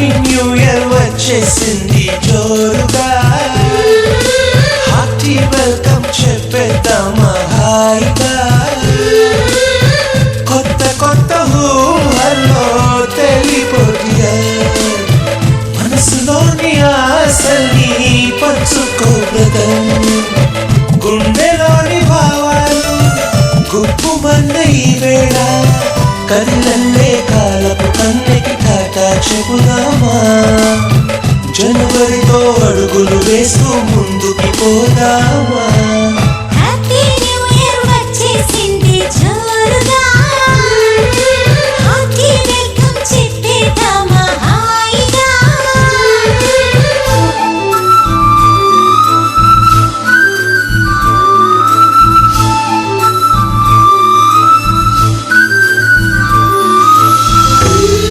happy new year వచ్చేసింది జోరుగా hearty welcome చెప్పేద్దామా హాయిగా కొత్త కొత్త ఊహల్లో తెలిపోతిగా మనసులోని ఆశల్ని పంచుకో బ్రదర్ గుండెలోని భావాలు గుప్పుమన్న ఈ వేళ కదిలల్లే కాలపు కన్నెకి టాటా చెబుదామా జనవరితో అడుగులు వేస్తూ ముందుకి పోదామా